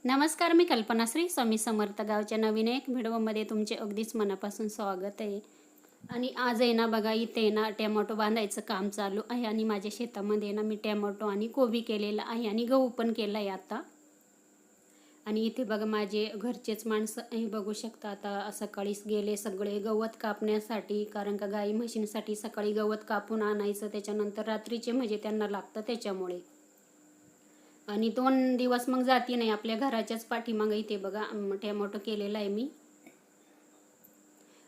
नमस्कार, मी कल्पनाश्री. स्वामी समर्थ. गावच्या नवीन एक व्हिडिओमध्ये तुमचे अगदीच मनापासून स्वागत आहे. आणि आज आहे ना बघा, इथे ना टॅमॅटो बांधायचं काम चालू आहे आणि माझ्या शेतामध्ये ना मी टॅमॅटो आणि कोबी केलेला आहे आणि गहू पण केला आहे आता. आणि इथे बघा माझे घरचेच माणसं हे बघू शकता. आता सकाळीच गेले सगळे गवत कापण्यासाठी, कारण का गाई म्हशींसाठी सकाळी गवत कापून आणायचं, त्याच्यानंतर रात्रीचे म्हणजे त्यांना लागतं त्याच्यामुळे. आणि 2 दिवस मग जाती नाही. आपल्या घराच्याच पाठीमागं इथे बघा टॅमॅटो केलेला आहे मी.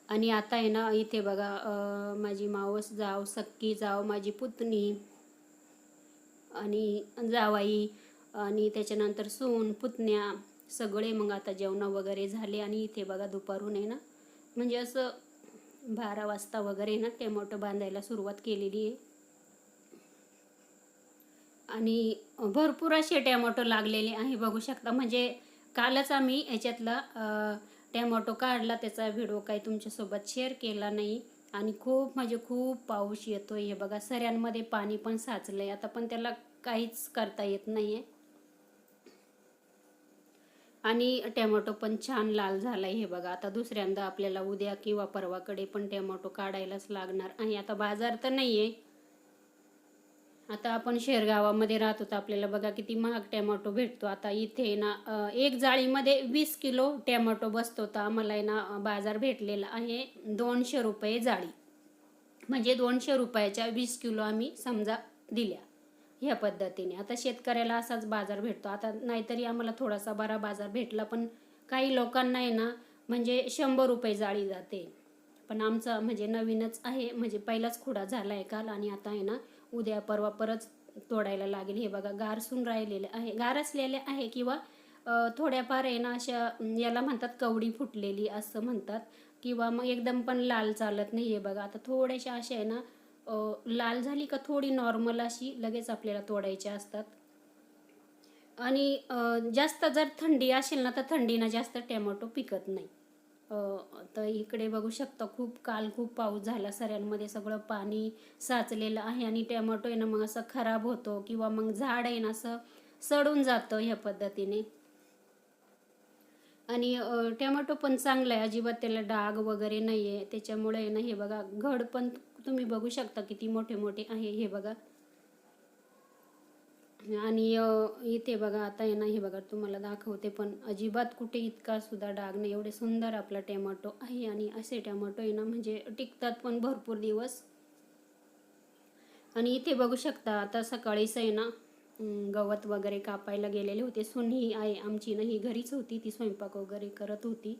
आणि आता आहे ना इथे बघा माझी मावस जाव, सक्की जाव, माझी पुतणी आणि जावाई आणि त्याच्यानंतर सून, पुतण्या सगळे मग आता जेवण वगैरे झाले. आणि इथे बघा दुपारून आहे ना, म्हणजे असं 12 वाजता वगैरे ना टॅमॅटो बांधायला सुरुवात केलेली आहे. आणि भरपूर असे टॅमॅटो लागलेले आहे बघू शकता. म्हणजे कालच आम्ही याच्यातला टॅमॅटो काढला, त्याचा व्हिडिओ काही तुमच्यासोबत शेअर केला नाही. आणि खूप म्हणजे खूप पाऊस येतोय. हे बघा सऱ्यांमध्ये पाणी पण साचलंय आता, पण त्याला काहीच करता येत नाहीये. आणि टॅमॅटो पण छान लाल झालाय. हे बघा आता दुसऱ्यांदा आपल्याला उद्या किंवा परवाकडे पण टॅमॅटो काढायलाच लागणार आहे. आता बाजार तर नाहीये. आता आपण शेरगावामध्ये राहतो तर आपल्याला बघा किती महाग टॅमॅटो भेटतो. आता इथे ना एक जाळीमध्ये 20 किलो टॅमॅटो बसतो. तर आम्हाला आहे ना बाजार भेटलेला आहे 200 रुपये जाळी. म्हणजे 200 रुपयाच्या 20 किलो आम्ही समजा दिल्या. ह्या पद्धतीने आता शेतकऱ्याला असाच बाजार भेटतो. आता नाहीतरी आम्हाला थोडासा बरा बाजार भेटला, पण काही लोकांना आहे ना म्हणजे 100 रुपये जाळी जाते. पण आमचा म्हणजे नवीनच आहे, म्हणजे पहिलाच खुडा झाला आहे काल. आणि आता आहे ना उद्या परवा परत तोडायला लागेल. हे बघा गारसून राहिलेले आहे, गार असलेले आहे किंवा थोड्याफार आहे ना अशा याला म्हणतात कवडी फुटलेली असं म्हणतात. किंवा मग एकदम पण लाल चालत नाही. हे बघा आता थोड्याशा अशा आहे ना लाल झाली का थोडी नॉर्मल अशी लगेच आपल्याला तोडायच्या असतात. आणि जास्त जर थंडी असेल ना तर थंडीनं जास्त टॅमॅटो पिकत नाही. तर इकडे बघू शकता काल खूप पाऊस झाला, सऱ्यांमध्ये सगळं पाणी साचलेलं आहे. आणि टॅमॅटो आहे ना मग असं खराब होतो किंवा मग झाड आहे ना असं सडून जातं ह्या पद्धतीने. आणि टॅमॅटो पण चांगला आहे, अजिबात त्याला डाग वगैरे नाही आहे. त्याच्यामुळे आहे ना हे बघा घड पण तुम्ही बघू शकता किती मोठे मोठे आहे. हे बघा. आणि इथे बघा आता आहे ना हे बघा तुम्हाला दाखवते, पण अजिबात कुठे इतका सुद्धा डाग नाही. एवढे सुंदर आपला टॅमॅटो आहे. आणि असे टॅमॅटो आहे ना म्हणजे टिकतात पण भरपूर दिवस. आणि इथे बघू शकता आता सकाळीच आहे ना गवत वगैरे कापायला गेलेले होते. ही आहे आमची ना, ही घरीच होती, ती स्वयंपाक वगैरे करत होती.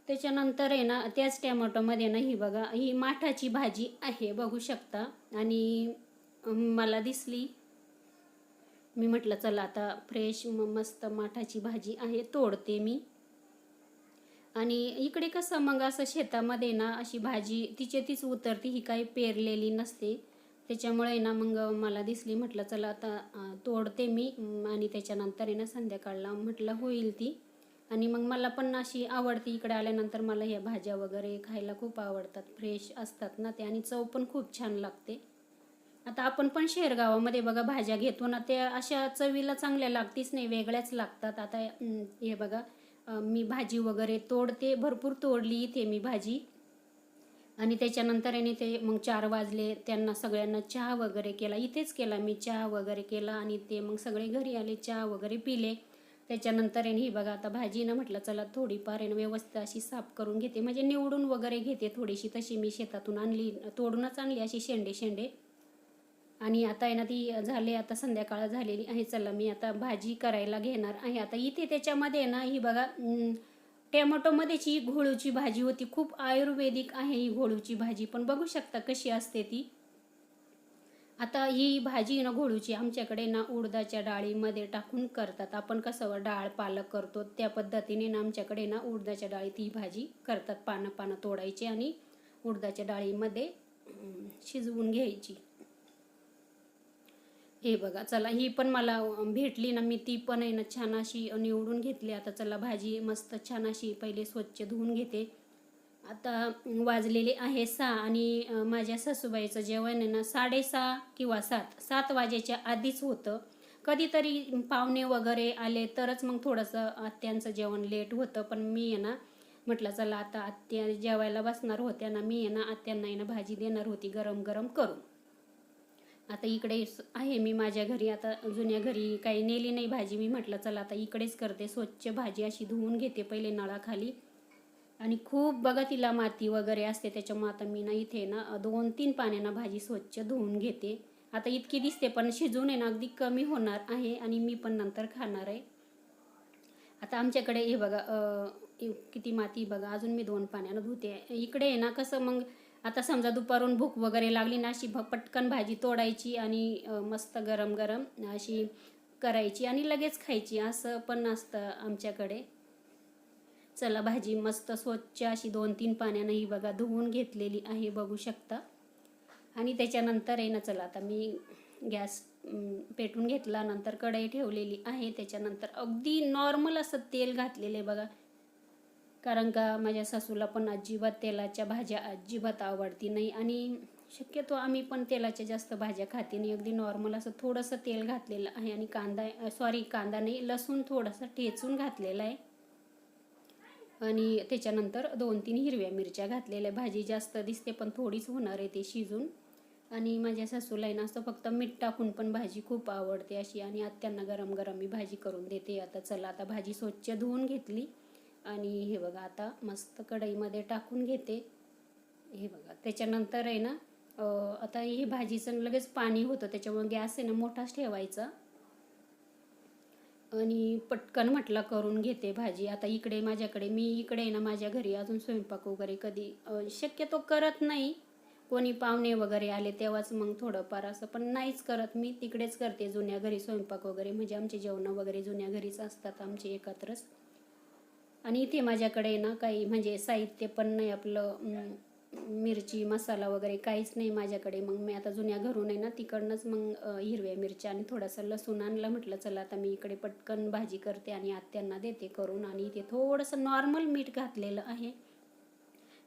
त्याच्यानंतर आहे ना त्याच टॅमॅटोमध्ये ना ही बघा ही माठाची भाजी आहे बघू शकता. आणि मला दिसली, मी म्हटलं चला आता फ्रेश मस्त माठाची भाजी आहे, तोडते मी. आणि इकडे कसं मग असं शेतामध्ये ना अशी भाजी तिचे तीच उतरती, ही काही पेरलेली नसते. त्याच्यामुळे ना मग मला दिसली, म्हटलं चला आता तोडते मी. आणि त्याच्यानंतर आहे ना संध्याकाळला म्हटलं होईल ती. आणि मग मला पण अशी आवडते, इकडे आल्यानंतर मला ह्या भाज्या वगैरे खायला खूप आवडतात, फ्रेश असतात ना ते, आणि चव पण खूप छान लागते. आता आपण पण शेरगावामध्ये बघा भाज्या घेतो ना, त्या अशा चवीला चांगल्या लागतीच नाही, वेगळ्याच लागतात. आता हे बघा मी भाजी वगैरे तोडते, भरपूर तोडली इथे मी भाजी. आणि त्याच्यानंतर आहे ते मग 4 वाजले, त्यांना सगळ्यांना चहा वगैरे केला, इथेच केला मी चहा वगैरे केला. आणि ते मग सगळे घरी आले, चहा वगैरे पिले. त्याच्यानंतर ही बघा आता भाजी ना म्हटलं चला थोडीफार आहे ना व्यवस्थित अशी साफ करून घेते, म्हणजे निवडून वगैरे घेते थोडीशी. तशी मी शेतातून आणली, तोडूनच आणली अशी शेंडे शेंडे. आणि आता आहे ना ती झाली, आता संध्याकाळ झालेली आहे. चला मी आता भाजी करायला घेणार आहे. आता इथे त्याच्यामध्ये ना ही बघा टॅमॅटोमध्येच ही घोळूची भाजी होती, खूप आयुर्वेदिक आहे ही घोळूची भाजी, पण बघू शकता कशी असते ती. आता ही भाजी ना घोळूची आमच्याकडे ना उडदाच्या डाळीमध्ये टाकून करतात. आपण कसं डाळ पालक करतो त्या पद्धतीने ना आमच्याकडे ना उडदाच्या डाळीत ही भाजी करतात. पानं पानं तोडायची आणि उडदाच्या डाळीमध्ये शिजवून घ्यायची. हे बघा चला ही पण मला भेटली ना, मी ती पण आहे ना छान अशी निवडून घेतली. आता चला भाजी मस्त छान अशी पहिले स्वच्छ धुवून घेते. आता वाजलेले आहे 6 आणि माझ्या सासूबाईचं जेवण आहे ना 6:30 किंवा 7 वाजेच्या आधीच होतं. कधीतरी पाहुणे वगैरे आले तरच मग थोडंसं आत्यांचं जेवण लेट होतं. पण मी आहे ना म्हटलं चला आता आत्या जेवायला बसणार होत्या ना, मी आहे ना आत्यांना आहे ना भाजी देणार होती गरम गरम करून. आता इकडे आहे मी माझ्या घरी, आता जुन्या घरी काही नेली नाही भाजी. मी म्हटलं चला आता इकडेच करते. स्वच्छ भाजी अशी धुवून घेते पहिले नळाखाली. आणि खूप बघा तिला माती वगैरे असते, त्याच्यामुळे आता मी ना इथे ना 2-3 पाण्यानं भाजी स्वच्छ धुवून घेते. आता इतकी दिसते पण शिजून आहे ना अगदी कमी होणार आहे आणि मी पण नंतर खाणार आहे. आता आमच्याकडे हे बघा किती माती बघा, अजून मी 2 पाण्यानं धुते. इकडे आहे ना कसं मग आता समजा दुपारून भूक वगैरे लागली ना, अशी पटकन भाजी तोडायची आणि मस्त गरम गरम अशी करायची आणि लगेच खायची, असं पण असतं आमच्याकडे. चला भाजी मस्त स्वच्छ अशी 2-3 पाण्यानं ही बघा धुवून घेतलेली आहे, बघू शकता. आणि त्याच्यानंतर आहे ना चला आता मी गॅस पेटून घेतला, नंतर कढई ठेवलेली आहे. त्याच्यानंतर अगदी नॉर्मल असं तेल घातलेलं आहे बघा, कारण का माझ्या सासूला पण अजिबात तेलाच्या भाज्या अजिबात आवडती नाही आणि शक्यतो आम्ही पण तेलाच्या जास्त भाज्या खाते नाही. अगदी नॉर्मल असं थोडंसं तेल घातलेलं आहे आणि कांदा नाही, लसूण थोडासा ठेचून घातलेला आहे आणि त्याच्यानंतर 2-3 हिरव्या मिरच्या घातलेल्या. भाजी जास्त दिसते पण थोडीच होणार आहे ते शिजून. आणि माझ्या सासूला आहे ना असं फक्त मीठ टाकून पण भाजी खूप आवडते अशी, आणि आत्यांना गरम गरम मी भाजी करून देते. आता चला आता भाजी स्वच्छ धुवून घेतली आणि हे बघा आता मस्त कढईमध्ये टाकून घेते. हे बघा त्याच्यानंतर आहे ना आता ही भाजीचं लगेच पाणी होतं, त्याच्यामुळे गॅस आहे ना मोठाच ठेवायचा आणि पटकन म्हटलं करून घेते भाजी. आता इकडे माझ्याकडे मी इकडे आहे ना माझ्या घरी अजून स्वयंपाक वगैरे कधी शक्यतो करत नाही. कोणी पाहुणे वगैरे आले तेव्हाच मग थोडंफार असं, पण नाहीच करत मी. तिकडेच करते जुन्या घरी स्वयंपाक वगैरे, म्हणजे आमचे जेवणं वगैरे जुन्या घरीच असतात आमचे एकत्रच. आणि इथे माझ्याकडे ना काही म्हणजे साहित्य पण नाही आपलं, मिरची मसाला वगैरे काहीच नाही माझ्याकडे. मग मी आता जुन्या घरून आहे ना तिकडनंच मग हिरव्या मिरच्या आणि थोडासा लसूण आणला. म्हटलं चला आता मी इकडे पटकन भाजी करते आणि आत्यांना देते करून. आणि इथे थोडंसं नॉर्मल मीठ घातलेलं आहे,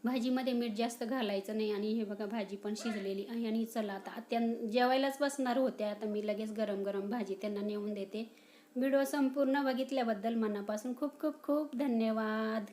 भाजीमध्ये मीठ जास्त घालायचं नाही. आणि हे बघा भाजी पण शिजलेली आहे. आणि चला आता आत्या जेवायलाच बसणार होत्या, आता मी लगेच गरम गरम भाजी त्यांना नेऊन देते. व्हिडिओ संपूर्ण बघितल्याबद्दल मनापासून खूप खूप खूप धन्यवाद.